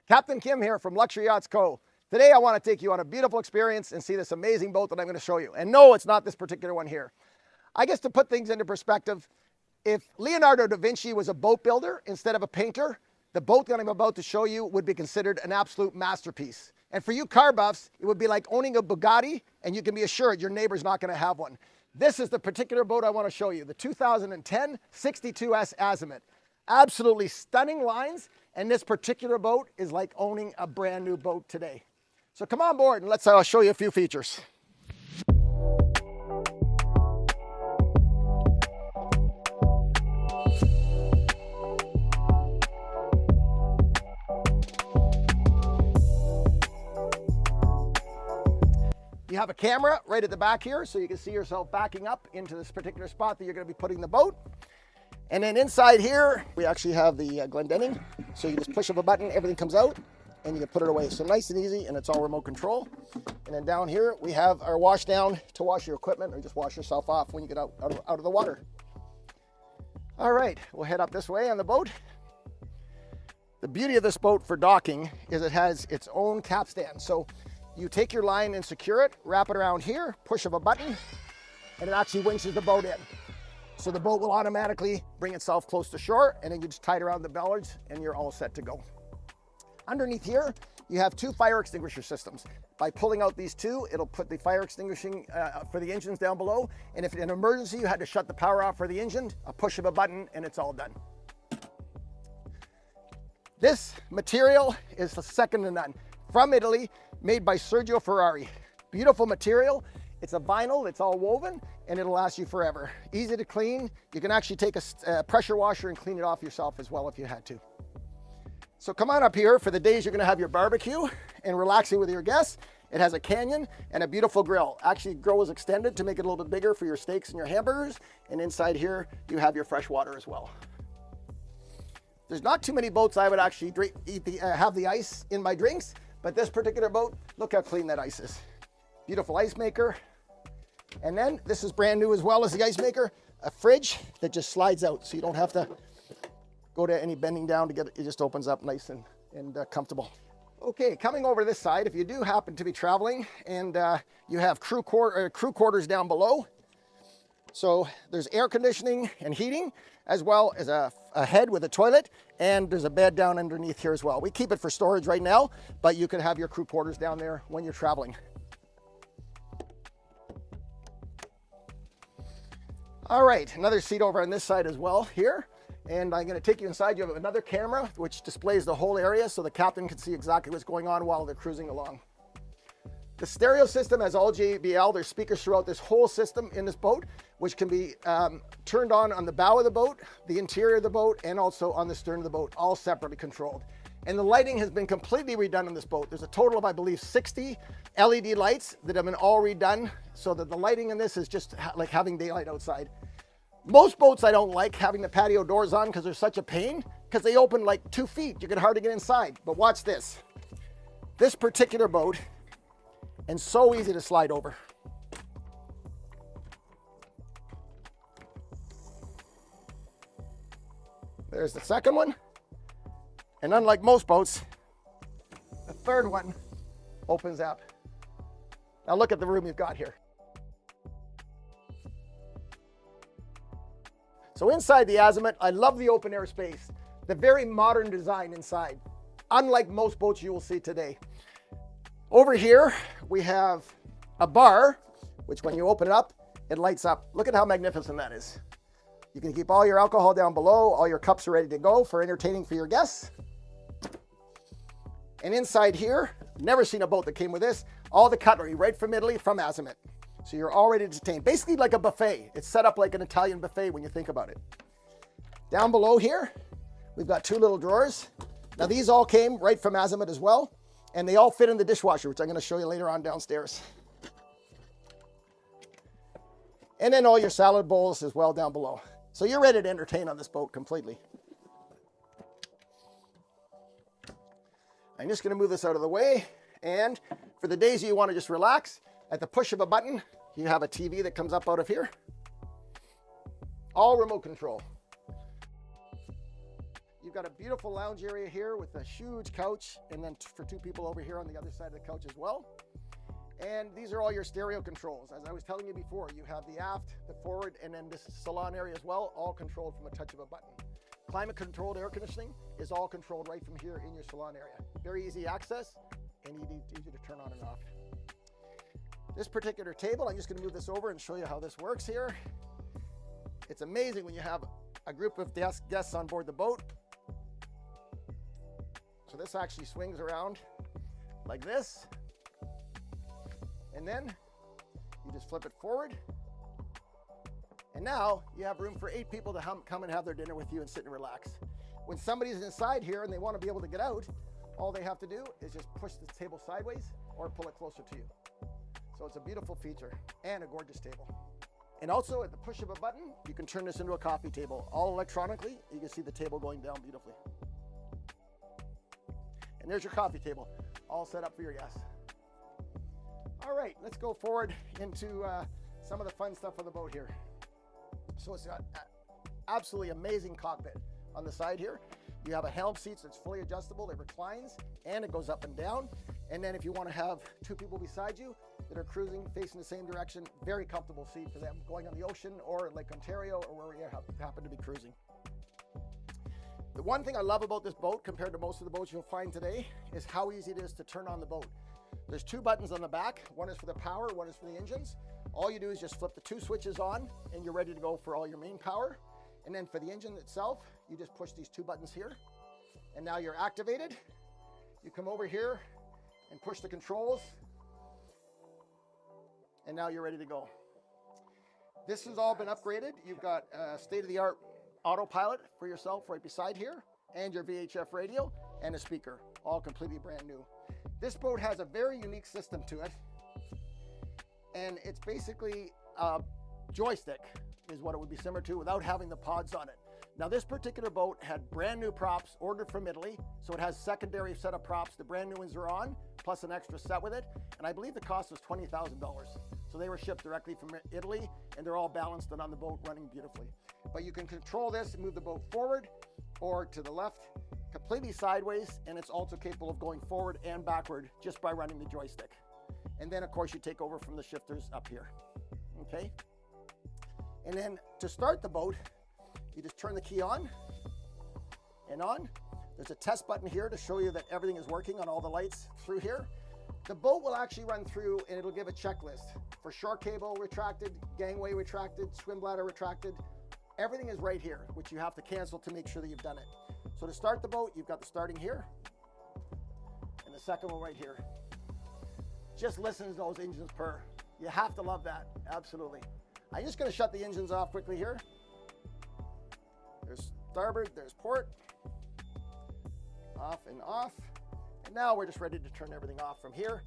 Captain Kim here from Luxury Yachts Co. Today I want to take you on a beautiful experience and see this amazing boat that I'm going to show you. And no, it's not this particular one here. I guess to put things into perspective, if Leonardo da Vinci was a boat builder instead of a painter, the boat that I'm about to show you would be considered an absolute masterpiece. And for you car buffs, it would be like owning a Bugatti, and you can be assured your neighbor's not going to have one. This is the particular boat I want to show you, the 2010 62S Azimut. Absolutely stunning lines, and this particular boat is like owning a brand new boat today. So come on board and let's show you a few features. You have a camera right at the back here, so you can see yourself backing up into this particular spot that you're going to be putting the boat. And then inside here, we actually have the Glendinning. So you just push up a button, everything comes out, and you can put it away. So nice and easy, and it's all remote control. And then down here, we have our wash down to wash your equipment, or just wash yourself off when you get out of the water. All right, we'll head up this way on the boat. The beauty of this boat for docking is it has its own capstan. So you take your line and secure it, wrap it around here, push of a button, and it actually winches the boat in. So the boat will automatically bring itself close to shore, and then you just tie it around the bollards and you're all set to go. Underneath here, you have two fire extinguisher systems. By pulling out these two, it'll put the fire extinguishing for the engines down below. And if in an emergency you had to shut the power off for the engine, a push of a button and it's all done. This material is second to none. From Italy, made by Sergio Ferrari. Beautiful material. It's a vinyl, it's all woven, and it'll last you forever. Easy to clean. You can actually take a pressure washer and clean it off yourself as well if you had to. So come on up here for the days you're gonna have your barbecue and relaxing with your guests. It has a canyon and a beautiful grill. Actually, the grill was extended to make it a little bit bigger for your steaks and your hamburgers. And inside here, you have your fresh water as well. There's not too many boats I would actually have the ice in my drinks, but this particular boat, look how clean that ice is. Beautiful ice maker. And then this is brand new as well as the ice maker, a fridge that just slides out. So you don't have to go to any bending down to get it. It just opens up nice and comfortable. Okay, coming over this side, if you do happen to be traveling and you have crew quarters down below. So there's air conditioning and heating, as well as a head with a toilet, and there's a bed down underneath here as well. We keep it for storage right now, but you could have your crew quarters down there when you're traveling. All right, another seat over on this side as well here. And I'm gonna take you inside. You have another camera which displays the whole area so the captain can see exactly what's going on while they're cruising along. The stereo system has all JBL. There's speakers throughout this whole system in this boat, which can be turned on the bow of the boat, the interior of the boat, and also on the stern of the boat, all separately controlled. And the lighting has been completely redone on this boat. There's a total of, I believe, 60 LED lights that have been all redone so that the lighting in this is just like having daylight outside. Most boats I don't like having the patio doors on because they're such a pain because they open like 2 feet. You can hardly get inside. But watch this. This particular boat, and so easy to slide over. There's the second one. And unlike most boats, the third one opens up. Now look at the room you've got here. So inside the Azimut, I love the open air space, the very modern design inside, unlike most boats you will see today. Over here, we have a bar, which when you open it up, it lights up. Look at how magnificent that is. You can keep all your alcohol down below, all your cups are ready to go for entertaining for your guests. And inside here, never seen a boat that came with this, all the cutlery right from Italy, from Azimut. So you're all ready to entertain, basically like a buffet. It's set up like an Italian buffet when you think about it. Down below here, we've got 2 little drawers. Now these all came right from Azimut as well, and they all fit in the dishwasher, which I'm gonna show you later on downstairs. And then all your salad bowls as well down below. So you're ready to entertain on this boat completely. I'm just gonna move this out of the way, and for the days you wanna just relax, at the push of a button, you have a TV that comes up out of here. All remote control. You've got a beautiful lounge area here with a huge couch, and then for 2 people over here on the other side of the couch as well. And these are all your stereo controls. As I was telling you before, you have the aft, the forward, and then this salon area as well, all controlled from a touch of a button. Climate controlled air conditioning is all controlled right from here in your salon area. Very easy access and easy to turn on and off. This particular table, I'm just gonna move this over and show you how this works here. It's amazing when you have a group of guests on board the boat. So this actually swings around like this. And then you just flip it forward. And now you have room for 8 people to come and have their dinner with you and sit and relax. When somebody's inside here and they want to be able to get out, all they have to do is just push the table sideways or pull it closer to you. So it's a beautiful feature and a gorgeous table. And also at the push of a button, you can turn this into a coffee table. All electronically, you can see the table going down beautifully. And there's your coffee table, all set up for your guests. All right, let's go forward into some of the fun stuff on the boat here. So it's got absolutely amazing cockpit on the side here. You have a helm seat that's fully adjustable, it reclines, and it goes up and down. And then if you want to have 2 people beside you that are cruising facing the same direction, very comfortable seat for them going on the ocean or Lake Ontario or where you happen to be cruising. The one thing I love about this boat compared to most of the boats you'll find today is how easy it is to turn on the boat. There's 2 buttons on the back. One is for the power, one is for the engines. All you do is just flip the 2 switches on and you're ready to go for all your main power. And then for the engine itself, you just push these 2 buttons here. And now you're activated. You come over here and push the controls. And now you're ready to go. This has all been upgraded. You've got a state-of-the-art autopilot for yourself right beside here, and your VHF radio and a speaker, all completely brand new. This boat has a very unique system to it, and it's basically a joystick is what it would be similar to without having the pods on it. Now this particular boat had brand new props ordered from Italy, so it has secondary set of props. The brand new ones are on, plus an extra set with it, and I believe the cost was $20,000. So they were shipped directly from Italy, and they're all balanced and on the boat running beautifully. But you can control this and move the boat forward or to the left, completely sideways, and it's also capable of going forward and backward just by running the joystick. And then of course you take over from the shifters up here, okay? And then to start the boat, you just turn the key on and on. There's a test button here to show you that everything is working on all the lights through here. The boat will actually run through and it'll give a checklist for shore cable retracted, gangway retracted, swim bladder retracted. Everything is right here, which you have to cancel to make sure that you've done it. So to start the boat, you've got the starting here and the second one right here. Just listen to those engines purr. You have to love that, absolutely. I'm just gonna shut the engines off quickly here. There's starboard, there's port, off and off. And now we're just ready to turn everything off from here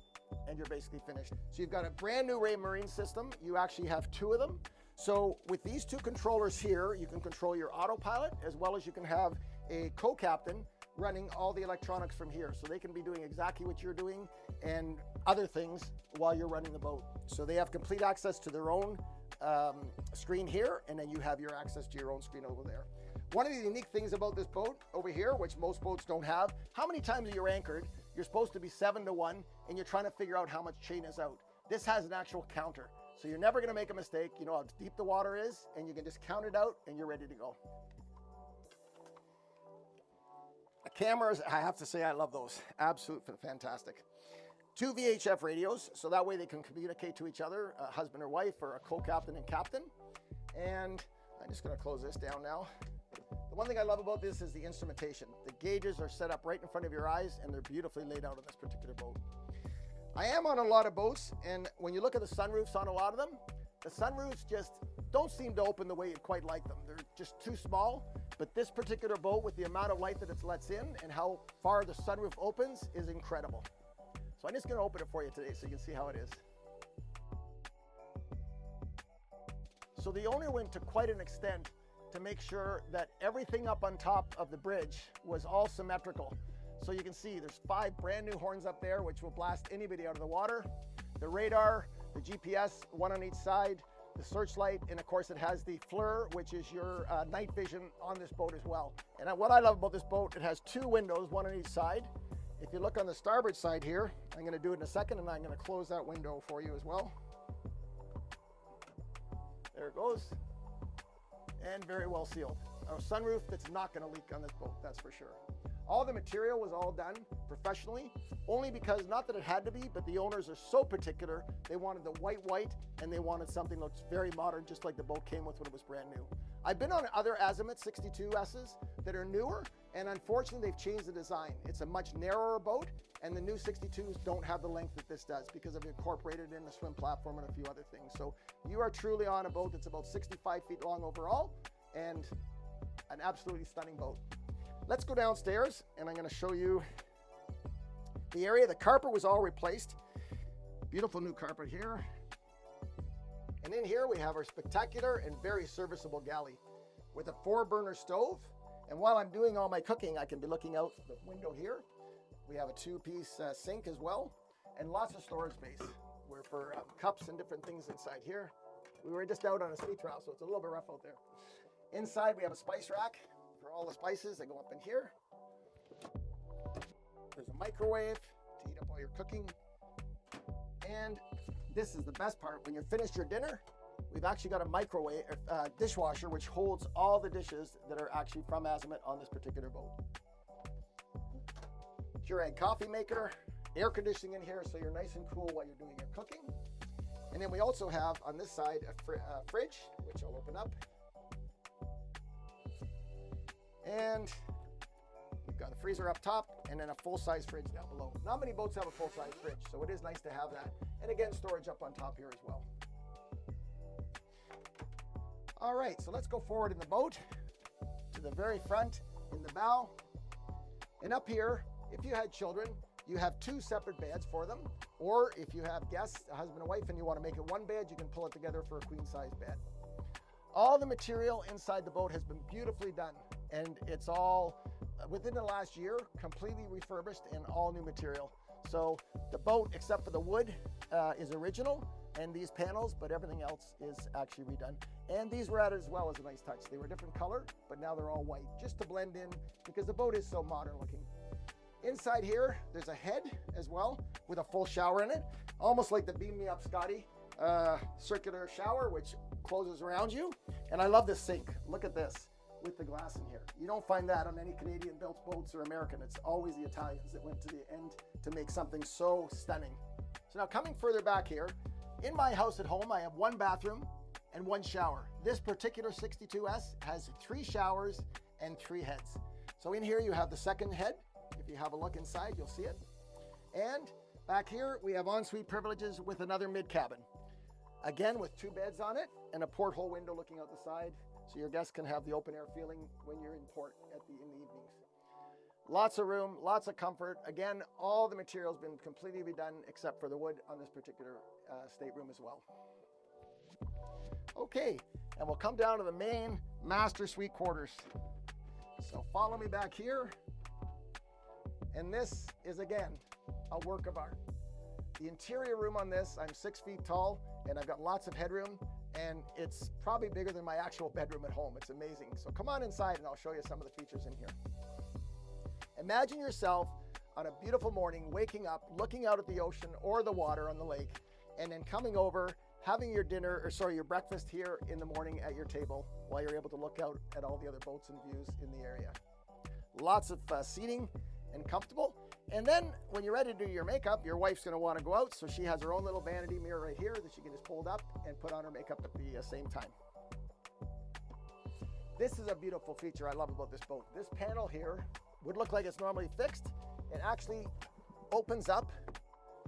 and you're basically finished. So you've got a brand new Raymarine system. You actually have 2 of them. So with these 2 controllers here, you can control your autopilot as well as you can have a co-captain running all the electronics from here. So they can be doing exactly what you're doing and other things while you're running the boat. So they have complete access to their own screen here, and then you have your access to your own screen over there. One of the unique things about this boat over here, which most boats don't have, how many times you're anchored, you're supposed to be 7 to 1, and you're trying to figure out how much chain is out. This has an actual counter. So you're never gonna make a mistake. You know how deep the water is, and you can just count it out, and you're ready to go. The cameras, I have to say, I love those. Absolutely fantastic. 2 VHF radios, so that way they can communicate to each other, a husband or wife, or a co-captain and captain. And I'm just gonna close this down now. The one thing I love about this is the instrumentation. The gauges are set up right in front of your eyes, and they're beautifully laid out on this particular boat. I am on a lot of boats, and when you look at the sunroofs on a lot of them, the sunroofs just don't seem to open the way you'd quite like them. They're just too small, but this particular boat, with the amount of light that it lets in and how far the sunroof opens, is incredible. So I'm just gonna open it for you today so you can see how it is. So the owner went to quite an extent to make sure that everything up on top of the bridge was all symmetrical. So you can see there's 5 brand new horns up there, which will blast anybody out of the water. The radar, the GPS, one on each side, the searchlight, and of course it has the FLIR, which is your night vision on this boat as well. And what I love about this boat, it has 2 windows, one on each side. If you look on the starboard side here, I'm going to do it in a second, and I'm going to close that window for you as well. There it goes, and very well sealed. A sunroof that's not going to leak on this boat, that's for sure. All the material was all done professionally, only because, not that it had to be, but the owners are so particular. They wanted the white, and they wanted something that looks very modern, just like the boat came with when it was brand new. I've been on other Azimut 62S's that are newer, and unfortunately they've changed the design. It's a much narrower boat, and the new 62s don't have the length that this does because I've incorporated in the swim platform and a few other things. So you are truly on a boat that's about 65 feet long overall, and an absolutely stunning boat. Let's go downstairs, and I'm going to show you the area. The carpet was all replaced. Beautiful new carpet here. And in here we have our spectacular and very serviceable galley with a 4-burner stove. And while I'm doing all my cooking, I can be looking out the window here. We have a 2-piece sink as well, and lots of storage space for cups and different things inside here. We were just out on a ski trial, so it's a little bit rough out there. Inside we have a spice rack for all the spices that go up in here. There's a microwave to heat up all your cooking. And this is the best part. When you're finished your dinner, we've actually got a microwave dishwasher, which holds all the dishes that are actually from Azimut on this particular boat. Keurig coffee maker, air conditioning in here so you're nice and cool while you're doing your cooking. And then we also have on this side a fridge, which I'll open up. And we've got a freezer up top and then a full-size fridge down below. Not many boats have a full-size fridge, so it is nice to have that. And again, storage up on top here as well. All right, so let's go forward in the boat to the very front in the bow. And up here, if you had children, you have 2 separate beds for them. Or if you have guests, a husband and wife, and you want to make it 1 bed, you can pull it together for a queen-size bed. All the material inside the boat has been beautifully done, and it's all within the last year completely refurbished and all new material. So the boat, except for the wood, is original, and these panels, but everything else is actually redone. And these were added as well as a nice touch. They were a different color, but now they're all white, just to blend in because the boat is so modern looking. Inside here, there's a head as well with a full shower in it, almost like the Beam Me Up Scotty circular shower, which closes around you. And I love this sink. Look at this with the glass in here. You don't find that on any Canadian built boats or American. It's always the Italians that went to the end to make something so stunning. So now coming further back here, in my house at home, I have 1 bathroom and 1 shower. This particular 62S has 3 showers and 3 heads. So in here you have the second head. If you have a look inside, you'll see it. And back here, we have ensuite privileges with another mid cabin. Again, with 2 beds on it and a porthole window looking out the side, so your guests can have the open air feeling when you're in port in the evenings. Lots of room, lots of comfort. Again, all the material's been completely redone except for the wood on this particular stateroom as well. Okay, and we'll come down to the main master suite quarters. So follow me back here. And this is, again, a work of art. The interior room on this, I'm 6 feet tall, and I've got lots of headroom, and it's probably bigger than my actual bedroom at home. It's amazing. So come on inside, and I'll show you some of the features in here. Imagine yourself on a beautiful morning, waking up, looking out at the ocean or the water on the lake, and then coming over, having your your breakfast here in the morning at your table while you're able to look out at all the other boats and views in the area. Lots of seating and comfortable. And then when you're ready to do your makeup, your wife's going to want to go out, so she has her own little vanity mirror right here that she can just fold up and put on her makeup at the same time. This is a beautiful feature I love about this boat. This panel here would look like it's normally fixed. It actually opens up,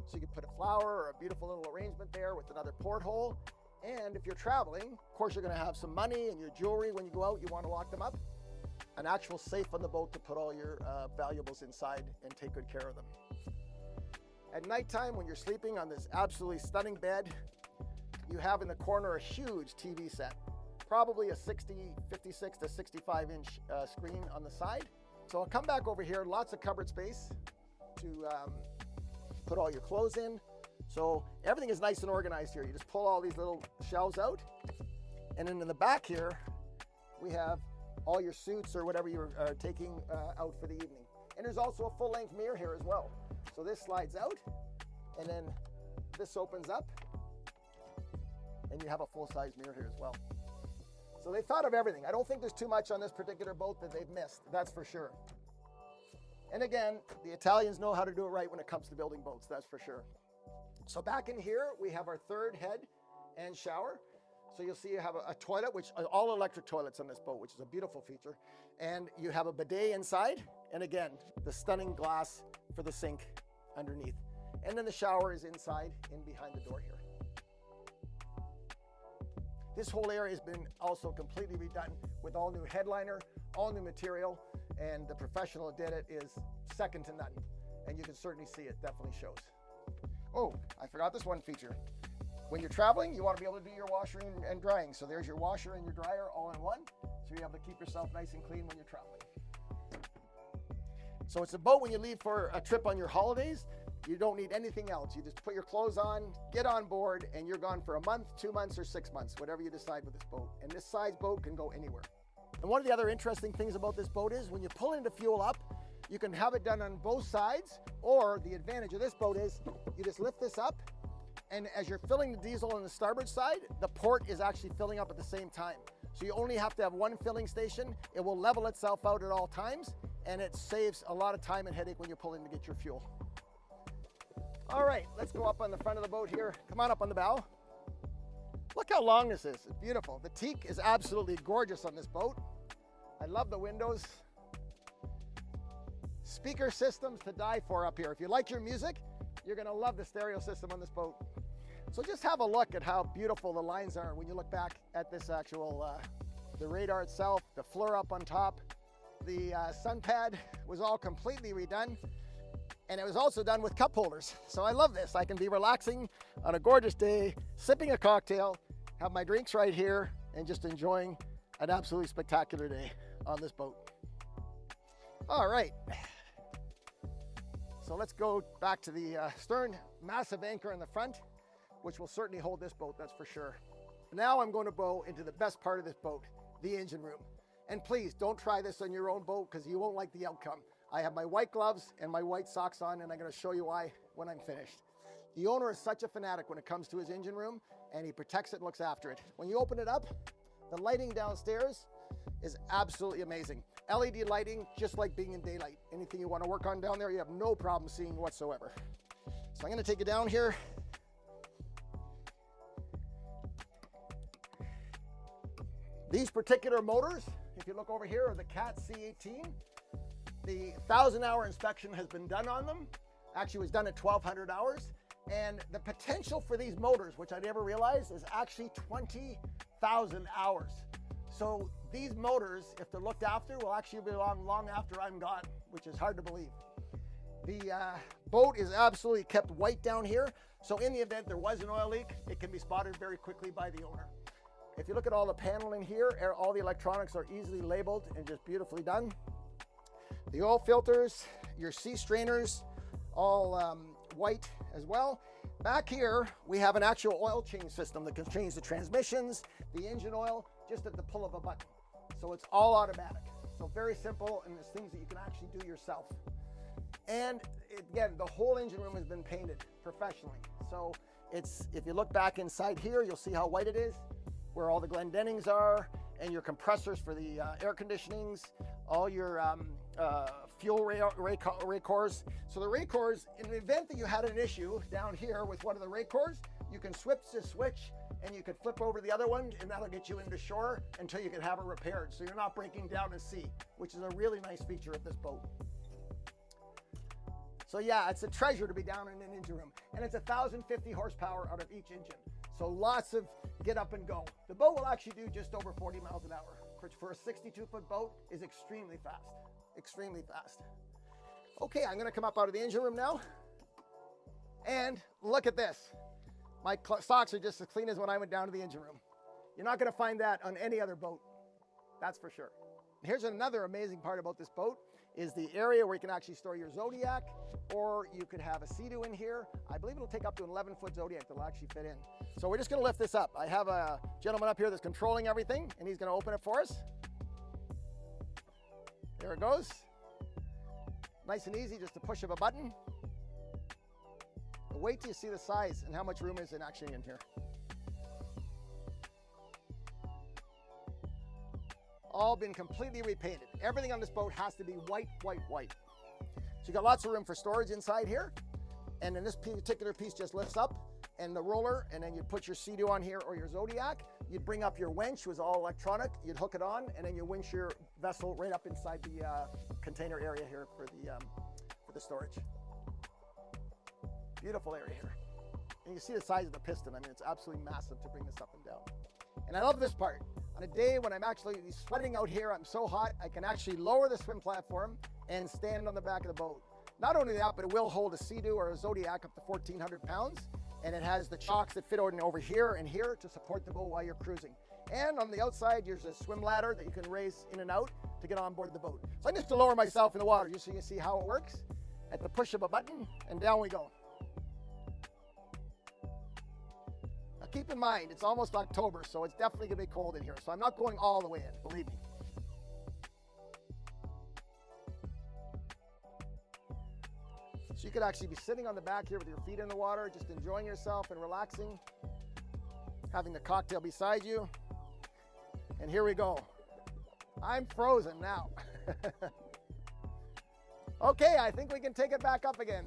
so you can put a flower or a beautiful little arrangement there with another porthole. And if you're traveling, of course, you're going to have some money and your jewelry when you go out, you want to lock them up. An actual safe on the boat to put all your valuables inside and take good care of them. At nighttime, when you're sleeping on this absolutely stunning bed, you have in the corner a huge TV set, probably a 56 to 65 inch screen on the side. So I'll come back over here, lots of cupboard space to put all your clothes in. So everything is nice and organized here. You just pull all these little shelves out. And then in the back here, we have all your suits or whatever you're taking out for the evening. And there's also a full-length mirror here as well. So this slides out, and then this opens up, and you have a full-size mirror here as well. So they thought of everything. I don't think there's too much on this particular boat that they've missed, that's for sure. And again, the Italians know how to do it right when it comes to building boats, that's for sure. So back in here, we have our third head and shower. So you'll see you have a toilet, which are all electric toilets on this boat, which is a beautiful feature. And you have a bidet inside. And again, the stunning glass for the sink underneath. And then the shower is inside in behind the door here. This whole area has been also completely redone with all new headliner, all new material, and the professional that did it is second to none. And you can certainly see it definitely shows. Oh, I forgot this one feature. When you're traveling, you want to be able to do your washer and drying. So there's your washer and your dryer all in one. So you're able to keep yourself nice and clean when you're traveling. So it's a boat when you leave for a trip on your holidays. You don't need anything else. You just put your clothes on, get on board, and you're gone for a month, 2 months, or 6 months, whatever you decide with this boat. And this size boat can go anywhere. And one of the other interesting things about this boat is when you pull in to fuel up, you can have it done on both sides, or the advantage of this boat is you just lift this up, and as you're filling the diesel on the starboard side, the port is actually filling up at the same time. So you only have to have one filling station. It will level itself out at all times, and it saves a lot of time and headache when you pull in to get your fuel. All right, let's go up on the front of the boat here. Come on up on the bow. Look how long this is. It's beautiful. The teak is absolutely gorgeous on this boat. I love the windows. Speaker systems to die for up here. If you like your music, you're gonna love the stereo system on this boat. So just have a look at how beautiful the lines are when you look back at this actual, the radar itself, the floor up on top. The sun pad was all completely redone, and it was also done with cup holders. So I love this. I can be relaxing on a gorgeous day, sipping a cocktail, have my drinks right here, and just enjoying an absolutely spectacular day on this boat. All right. So let's go back to the stern. Massive anchor in the front, which will certainly hold this boat, that's for sure. Now I'm going to go into the best part of this boat, the engine room. And please don't try this on your own boat because you won't like the outcome. I have my white gloves and my white socks on, and I'm going to show you why when I'm finished. The owner is such a fanatic when it comes to his engine room, and he protects it and looks after it. When you open it up, the lighting downstairs is absolutely amazing. LED lighting, just like being in daylight. Anything you want to work on down there, you have no problem seeing whatsoever. So I'm going to take it down here. These particular motors, if you look over here, are the Cat C18. The 1,000-hour inspection has been done on them. Actually, it was done at 1,200 hours. And the potential for these motors, which I never realized, is actually 20,000 hours. So these motors, if they're looked after, will actually be long after I'm gone, which is hard to believe. The boat is absolutely kept white down here. So in the event there was an oil leak, it can be spotted very quickly by the owner. If you look at all the paneling here, all the electronics are easily labeled and just beautifully done. The oil filters, your sea strainers, all white as well. Back here, we have an actual oil change system that can change the transmissions, the engine oil, just at the pull of a button. So it's all automatic. So very simple, and there's things that you can actually do yourself. And again, the whole engine room has been painted professionally. So it's, if you look back inside here, you'll see how white it is, where all the Glendennings are, and your compressors for the air conditionings, all your fuel ray cores. So the ray cores, in the event that you had an issue down here with one of the ray cores, you can switch the switch and you can flip over the other one, and that'll get you into shore until you can have it repaired. So you're not breaking down at sea, which is a really nice feature of this boat. So yeah, it's a treasure to be down in an engine room, and it's 1,050 horsepower out of each engine. So lots of get up and go. The boat will actually do just over 40 miles an hour, which for a 62-foot boat is extremely fast, extremely fast. Okay, I'm gonna come up out of the engine room now, and look at this. My socks are just as clean as when I went down to the engine room. You're not gonna find that on any other boat, that's for sure. Here's another amazing part about this boat, is the area where you can actually store your Zodiac, or you could have a Sea-Doo in here. I believe it'll take up to an 11-foot Zodiac that'll actually fit in. So we're just gonna lift this up. I have a gentleman up here that's controlling everything, and he's gonna open it for us. There it goes. Nice and easy, just a push of a button. But wait till you see the size and how much room is actually in here. All been completely repainted. Everything on this boat has to be white, white, white. So you got lots of room for storage inside here. And then this particular piece just lifts up, and the roller, and then you put your Sea-Doo on here or your Zodiac. You'd bring up your winch, was all electronic. You'd hook it on, and then you winch your vessel right up inside the container area here for the storage. Beautiful area here. And you see the size of the piston. I mean, it's absolutely massive to bring this up and down. And I love this part. On a day when I'm actually sweating out here, I'm so hot, I can actually lower the swim platform and stand on the back of the boat. Not only that, but it will hold a Sea-Doo or a Zodiac up to 1,400 pounds. And it has the chocks that fit over here and here to support the boat while you're cruising. And on the outside, there's a swim ladder that you can raise in and out to get on board the boat. So I'm just to lower myself in the water, just so you can see how it works. At the push of a button, and down we go. Now keep in mind, it's almost October, so it's definitely gonna be cold in here. So I'm not going all the way in, believe me. So you could actually be sitting on the back here with your feet in the water, just enjoying yourself and relaxing, having the cocktail beside you. And here we go. I'm frozen now. Okay, I think we can take it back up again.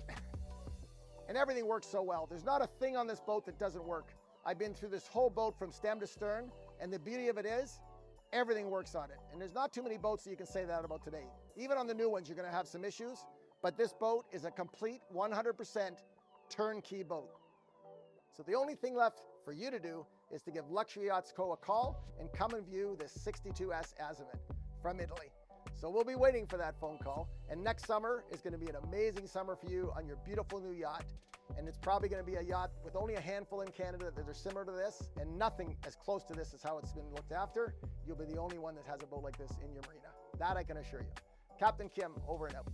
And everything works so well. There's not a thing on this boat that doesn't work. I've been through this whole boat from stem to stern, and the beauty of it is, everything works on it. And there's not too many boats that you can say that about today. Even on the new ones, you're gonna have some issues, but this boat is a complete 100% turnkey boat. So the only thing left for you to do is to give Luxury Yachts Co. a call and come and view this 62S Azimut from Italy. So we'll be waiting for that phone call. And next summer is going to be an amazing summer for you on your beautiful new yacht. And it's probably going to be a yacht with only a handful in Canada that are similar to this, and nothing as close to this as how it's been looked after. You'll be the only one that has a boat like this in your marina. That I can assure you. Captain Kim, over and out.